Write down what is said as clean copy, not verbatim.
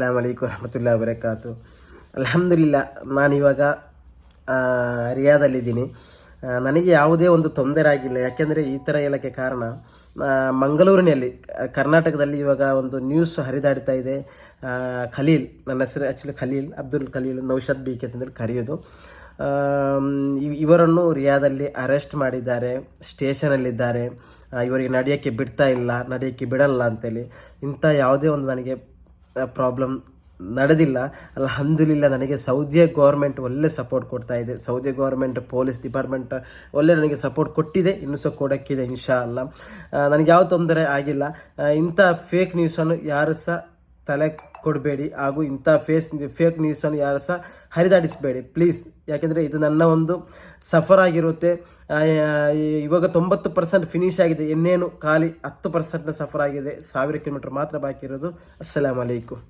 ಅಸ್ಸಲಾಮು ಅಲೈಕುಂ ವರಹಮತುಲ್ಲಾಹಿ ವಬರಕಾತು. ಅಲ್ಹಮ್ದುಲಿಲ್ಲಾ, ನಾನಿವಾಗ ರಿಯಾದಲ್ಲಿದ್ದೀನಿ. ನನಗೆ ಯಾವುದೇ ಒಂದು ತೊಂದರೆ ಆಗಿಲ್ಲ. ಯಾಕೆಂದರೆ ಈ ಥರ ಹೇಳೋಕ್ಕೆ ಕಾರಣ, ಮಂಗಳೂರಿನಲ್ಲಿ ಕರ್ನಾಟಕದಲ್ಲಿ ಇವಾಗ ಒಂದು ನ್ಯೂಸ್ ಹರಿದಾಡ್ತಾ ಇದೆ. ಖಲೀಲ್, ನನ್ನ ಹೆಸರು actually Khaleel, Abdul Khaleel Naushad B K ಅಂತಂದೇಳಿ ಕರೆಯೋದು. ಇವರನ್ನು ರಿಯಾದಲ್ಲಿ ಅರೆಸ್ಟ್ ಮಾಡಿದ್ದಾರೆ, ಸ್ಟೇಷನಲ್ಲಿದ್ದಾರೆ. ಇವರಿಗೆ ನಡೆಯೋಕ್ಕೆ ಬಿಡ್ತಾ ಇಲ್ಲ, ನಡೆಯೋಕ್ಕೆ ಬಿಡಲ್ಲ ಅಂತೇಳಿ. ಇಂಥ ಯಾವುದೇ ಒಂದು ನನಗೆ ಪ್ರಾಬ್ಲಮ್ ನಡೆದಿಲ್ಲ. ಅಲ್ಹಮ್ದುಲಿಲ್ಲಾ, ನನಗೆ ಸೌದಿಯ ಗೌರ್ಮೆಂಟ್ ಒಳ್ಳೆ ಸಪೋರ್ಟ್ ಕೊಡ್ತಾ ಇದೆ. ಸೌದಿ ಗೌರ್ಮೆಂಟ್, ಪೊಲೀಸ್ ಡಿಪಾರ್ಟ್ಮೆಂಟ್ ಒಳ್ಳೆ ನನಗೆ ಸಪೋರ್ಟ್ ಕೊಟ್ಟಿದೆ, ಇನ್ನೂ ಸಹ ಕೊಡೋಕ್ಕಿದೆ ಇನ್ಶಾ ಅಲ್ಲ. ನನಗೆ ಯಾವ ತೊಂದರೆ ಆಗಿಲ್ಲ. ಇಂಥ ಫೇಕ್ ನ್ಯೂಸನ್ನು ಯಾರು ಸಹ ತಲೆ ಕೊಡಬೇಡಿ, ಹಾಗೂ ಇಂಥ ಫೇಕ್ ನ್ಯೂಸನ್ನು ಯಾರು ಸಹ ಹರಿದಾಡಿಸಬೇಡಿ ಪ್ಲೀಸ್. ಯಾಕೆಂದರೆ ಇದು ನನ್ನ ಒಂದು ಸಫರ್ ಆಗಿರುತ್ತೆ. ಇವಾಗ 90% ಫಿನಿಶ್ ಆಗಿದೆ, ಇನ್ನೇನು ಖಾಲಿ 10% ಸಫರ್ ಆಗಿದೆ. 1000 ಕಿಲೋಮೀಟರ್ ಮಾತ್ರ ಬಾಕಿ ಇರೋದು. ಅಸ್ಸಲಾಮು ಅಲೈಕುಂ.